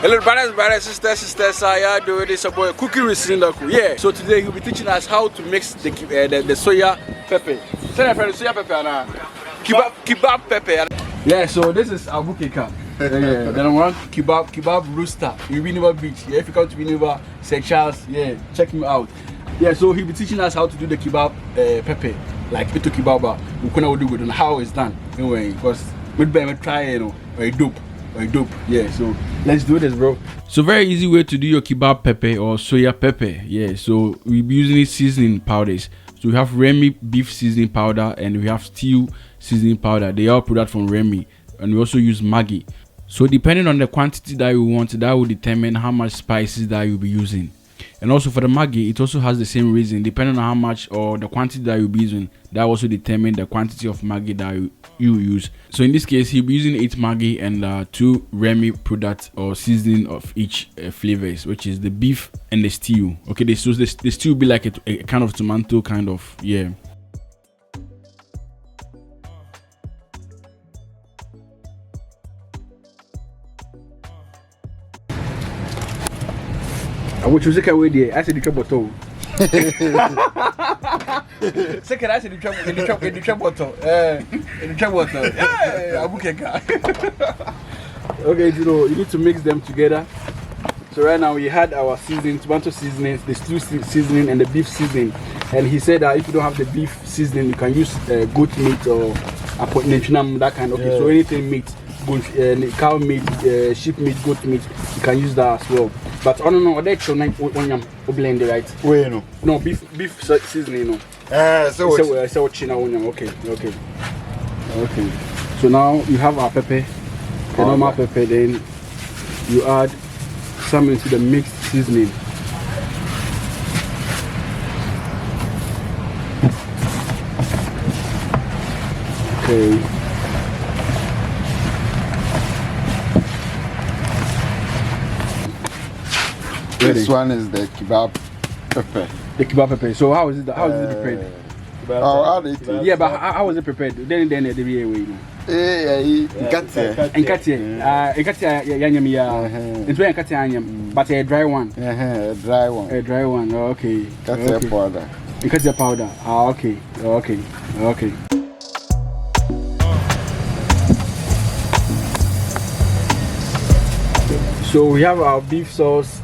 Hello, brothers, sisters, how y'all doing? This is a boy Cooking with Sindaco. Yeah. So today he'll be teaching us how to mix the soya pepper. Say that for the soya pepper now. Kebab pepper. Yeah. So this is Abu Keka. Yeah. Then I'm on kebab rooster. You Winneba Beach. Yeah. If you come to Winneba, St. Charles, yeah, check him out. Yeah. So he'll be teaching us how to do the kebab pepper, like ito kebaba. We couldn't do it and how it's done. Anyway, because we'd better try, you know, or dope. Yeah, so let's do this, bro. So very easy way to do your kebab pepper or soya pepper. Yeah, so we'll be using seasoning powders. So we have Remy beef seasoning powder and we have stew seasoning powder. They all product from Remy, and we also use Maggi. So depending on the quantity that you want, that will determine how much spices that you'll be using. And also for the Maggi, it also has the same reason. Depending on how much or the quantity that you'll be using, that also determine the quantity of Maggi that you use. So in this case, he'll be using 8 Maggi and 2 Remy products or seasoning of each flavors, which is the beef and the stew. Okay, the stew will be like a kind of tomato kind of, yeah. I want you to away there. I said the trouble too. Second, I said the trouble in the trouble too. In the trouble too. Yeah, Abu Keka. Okay, you need to mix them together. So right now we had our seasoning, tomato seasoning, the stew seasoning, and the beef seasoning. And he said that if you don't have the beef seasoning, you can use goat meat or that kind. Okay, yeah. So anything meat. Cow meat, sheep meat, goat meat, you can use that as well. But I don't know, that's your blend, right? Wait, no, beef seasoning, no. So china onion, okay. So now you have our pepper, the normal pepper, then you add some into the mixed seasoning. Okay. This one is the kebab pepper. The kebab pepper. So how is it prepared? Yeah, but how was it prepared? Then the way you know. But a dry one. A dry one. Okay. Powder. Powder. Okay. So we have our beef sauce,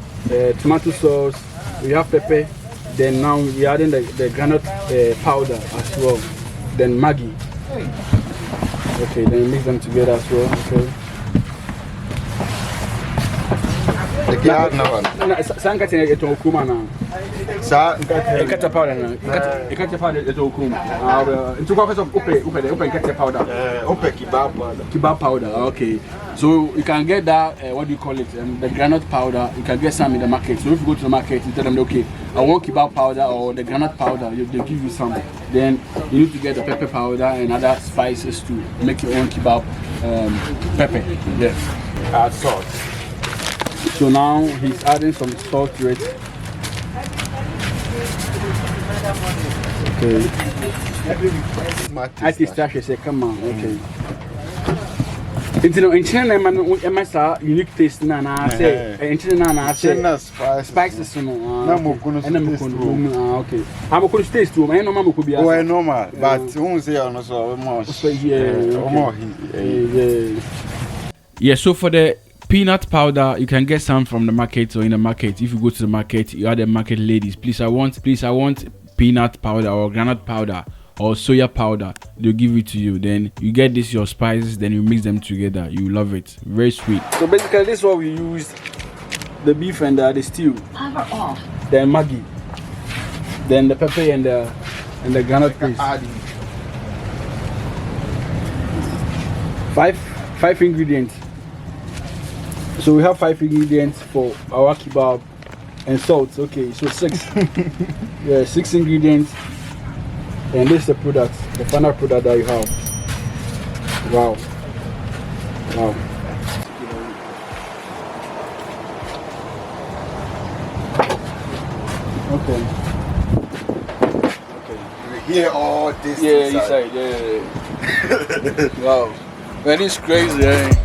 tomato sauce, we have pepper, then now we're adding the granite powder as well, then Maggi. Okay, then mix them together as well. Okay. Kebab powder, okay. So you can get that, what do you call it, the granite powder. You can get some in the market. So if you go to the market, you tell them, okay, I want kebab powder or the granite powder, they give you some. Then you need to get the pepper powder and other spices to make your own kebab pepper. Yes. Add salt. So now he's adding some salt to it. Okay. I just say, come on, okay. In China, unique taste. I say, in China, spices. Okay. I'm going to taste too. I know could be. Oh, I know, but won't say also more. Yeah, so for the peanut powder, you can get some from the market or in the market. If you go to the market, you are the market ladies. Please, I want peanut powder or granite powder or soya powder. They'll give it to you. Then you get this your spices. Then you mix them together. You love it. Very sweet. So basically, this is what we used: the beef and the stew. Then Maggi. Then the pepper and the granite paste. Five ingredients. So we have 5 ingredients for our kebab and salt. Okay, so 6. Yeah, 6 ingredients. And this is the product, the final product that you have. Wow. Okay. Here all this. Yeah, inside. Yeah. Wow. Man, it's crazy, eh?